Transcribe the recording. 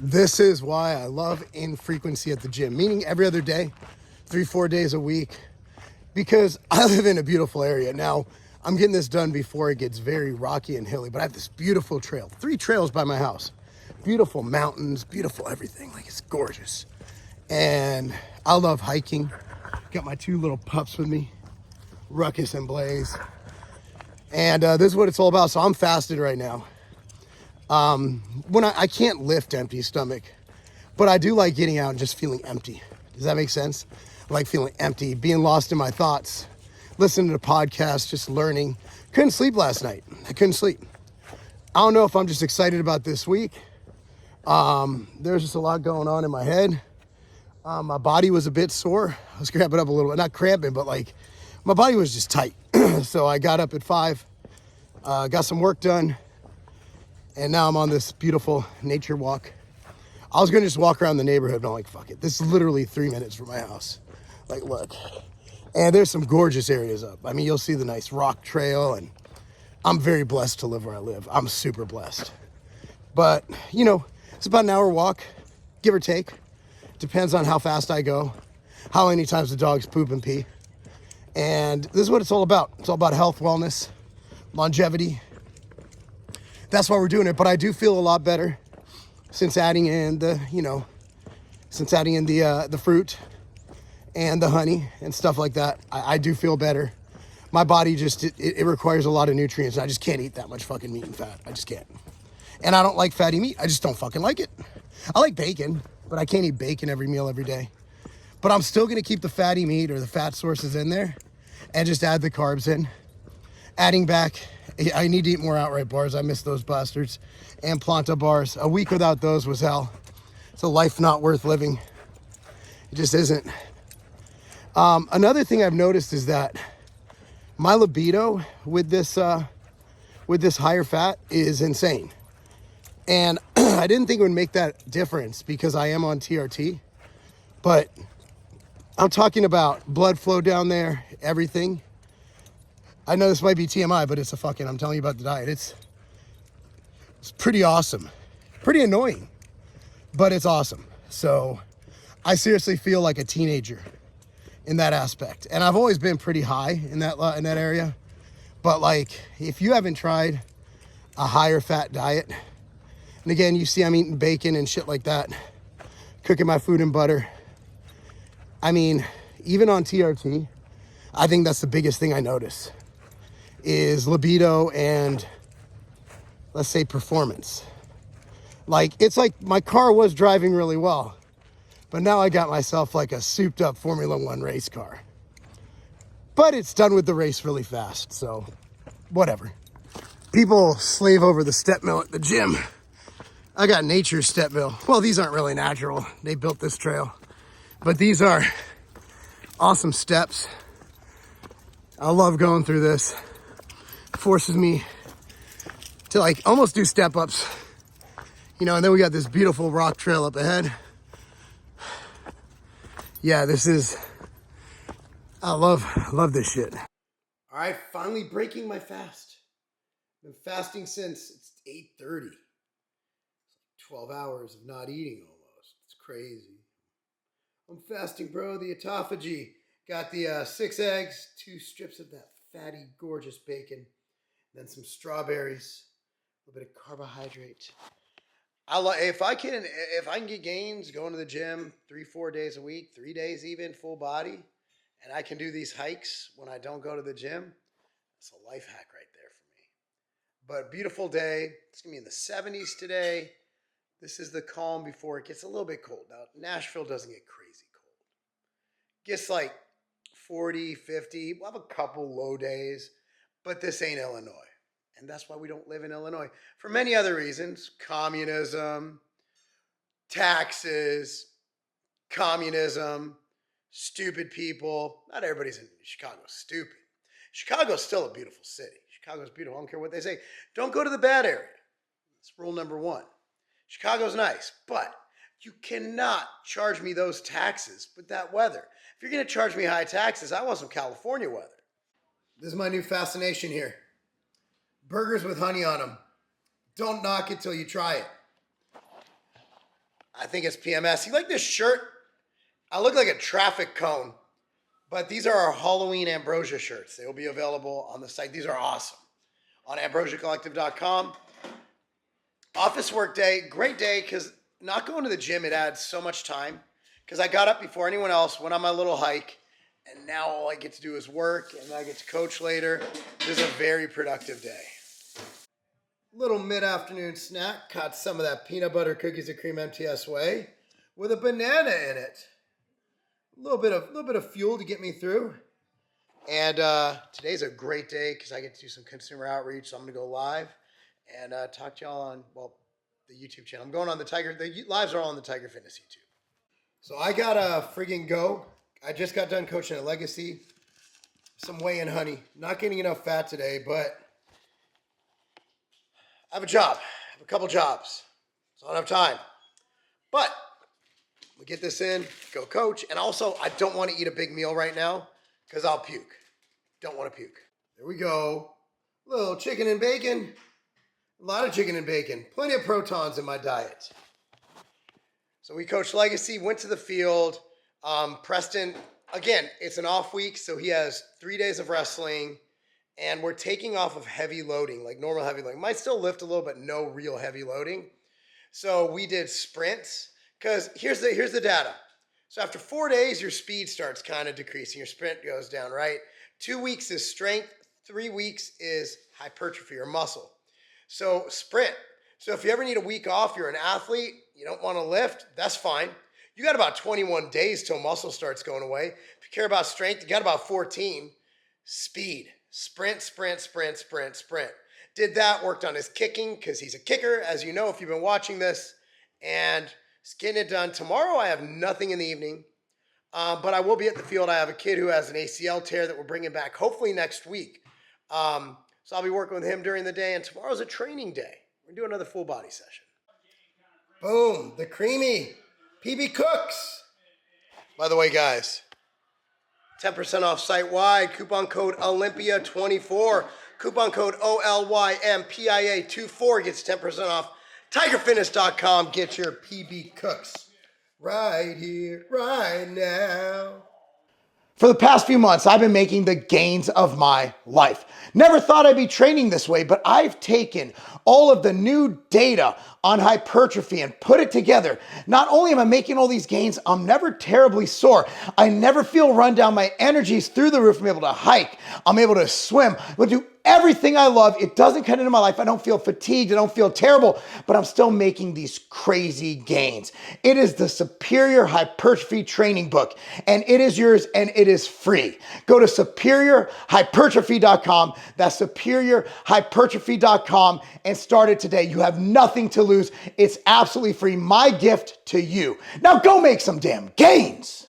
This is why I love infrequency at the gym, meaning every other day, 3-4 days a week, because I live in a beautiful area. Now, I'm getting this done before it gets very rocky and hilly, but I have this beautiful trail, 3 trails by my house, beautiful mountains, beautiful everything, like it's gorgeous. And I love hiking. Got my 2 little pups with me, Ruckus and Blaze. And this is what it's all about. So I'm fasted right now. When I can't lift empty stomach, but I do like getting out and just feeling empty. Does that make sense? I like feeling empty, being lost in my thoughts, listening to podcasts, just learning. Couldn't sleep last night. I couldn't sleep. I don't know if I'm just excited about this week. There's just a lot going on in my head. My body was a bit sore. I was cramping up a little bit, not cramping, but like my body was just tight. So I got up at 5, got some work done, and now I'm on this beautiful nature walk. I was gonna just walk around the neighborhood, but I'm like, fuck it. This is literally 3 minutes from my house. Like, look. And there's some gorgeous areas up. I mean, you'll see the nice rock trail, and I'm very blessed to live where I live. I'm super blessed. But, you know, it's about an hour walk, give or take. Depends on how fast I go, how many times the dogs poop and pee. And this is what it's all about. It's all about health, wellness, longevity. That's why we're doing it. But I do feel a lot better since adding in the, the fruit and the honey and stuff like that. I do feel better. My body just, it requires a lot of nutrients. I just can't eat that much fucking meat and fat. I just can't. And I don't like fatty meat. I just don't fucking like it. I like bacon, but I can't eat bacon every meal every day. But I'm still gonna keep the fatty meat or the fat sources in there and just add the carbs in. Adding back, I need to eat more outright bars. I miss those bastards. And Planta bars. A week without those was hell. It's a life not worth living. It just isn't. Another thing I've noticed is that my libido with this higher fat is insane. And I didn't think it would make that difference because I am on TRT. But I'm talking about blood flow down there, everything. I know this might be TMI, but I'm telling you about the diet. It's pretty awesome. Pretty annoying, but it's awesome. So I seriously feel like a teenager in that aspect. And I've always been pretty high in that area. But like, if you haven't tried a higher fat diet, and again, you see I'm eating bacon and shit like that, cooking my food in butter. I mean, even on TRT, I think that's the biggest thing I notice is libido and, let's say, performance. Like, it's like my car was driving really well, but now I got myself like a souped up Formula One race car. But it's done with the race really fast, so whatever. People slave over the step mill at the gym. I got nature's step mill. Well, these aren't really natural. They built this trail. But these are awesome steps. I love going through this. Forces me to like almost do step ups, and then we got this beautiful rock trail up ahead. Yeah, I love this shit. All right, finally breaking my fast. Been fasting since it's 8:30. 12 hours of not eating almost. It's crazy. I'm fasting, bro. The autophagy. Got the 6 eggs, 2 strips of that fatty, gorgeous bacon, then some strawberries, a little bit of carbohydrate. If I can get gains going to the gym 3-4 days a week, 3 days even, full body, and I can do these hikes when I don't go to the gym, that's a life hack right there for me. But beautiful day. It's gonna be in the 70s today. This is the calm before it gets a little bit cold. Now, Nashville doesn't get crazy cold. Gets like 40, 50. We'll have a couple low days, but this ain't Illinois. And that's why we don't live in Illinois. For many other reasons. Communism, taxes, communism, stupid people. Not everybody's in Chicago stupid. Chicago's still a beautiful city. Chicago's beautiful. I don't care what they say. Don't go to the bad area. That's rule number 1. Chicago's nice, but you cannot charge me those taxes with that weather. If you're going to charge me high taxes, I want some California weather. This is my new fascination here. Burgers with honey on them. Don't knock it till you try it. I think it's PMS. You like this shirt? I look like a traffic cone, but these are our Halloween Ambrosia shirts. They will be available on the site. These are awesome. On ambrosiacollective.com. Office work day, great day, because not going to the gym, it adds so much time. Because I got up before anyone else, went on my little hike, and now all I get to do is work, and I get to coach later. It is a very productive day. Little mid-afternoon snack. Caught some of that peanut butter cookies and cream MTS whey with a banana in it. A little bit of fuel to get me through. And today's a great day because I get to do some consumer outreach. So I'm going to go live and talk to y'all on, well, the YouTube channel. I'm going on the lives are all on the Tiger Fitness YouTube. So I got to friggin' go. I just got done coaching at Legacy. Some whey and honey. Not getting enough fat today, but I have a job. I have a couple jobs. So I don't have time. But we get this in, go coach. And also, I don't want to eat a big meal right now because I'll puke. Don't want to puke. There we go. A little chicken and bacon. A lot of chicken and bacon. Plenty of protons in my diet. So we coached Legacy, went to the field. Preston, again, it's an off week, so he has 3 days of wrestling. And we're taking off of heavy loading, like normal heavy loading. Might still lift a little, but no real heavy loading. So we did sprints, because here's the data. So after 4 days, your speed starts kind of decreasing. Your sprint goes down, right? 2 weeks is strength. 3 weeks is hypertrophy or muscle. So sprint. So if you ever need a week off, you're an athlete, you don't want to lift, that's fine. You got about 21 days till muscle starts going away. If you care about strength, you got about 14. Speed. Sprint, sprint, sprint, sprint, sprint. Did that, worked on his kicking because he's a kicker, as you know if you've been watching this, and just getting it done. Tomorrow I have nothing in the evening, but I will be at the field. I have a kid who has an ACL tear that we're bringing back hopefully next week. So I'll be working with him during the day, and tomorrow's a training day. We're going to do another full body session. Boom, the creamy PB Cooks. By the way, guys, 10% off site-wide. Coupon code Olympia24. Coupon code OLYMPIA24 gets 10% off. TigerFitness.com. Get your PB Cooks right here, right now. For the past few months, I've been making the gains of my life. Never thought I'd be training this way, but I've taken all of the new data on hypertrophy and put it together. Not only am I making all these gains, I'm never terribly sore. I never feel run down. My energy's through the roof. I'm able to hike. I'm able to swim. I'm able to do everything I love. It doesn't cut into my life. I don't feel fatigued. I don't feel terrible, but I'm still making these crazy gains. It is the Superior Hypertrophy Training book, and it is yours, and it is free. Go to superiorhypertrophy.com. That's superiorhypertrophy.com and start it today. You have nothing to lose. It's absolutely free. My gift to you. Now go make some damn gains.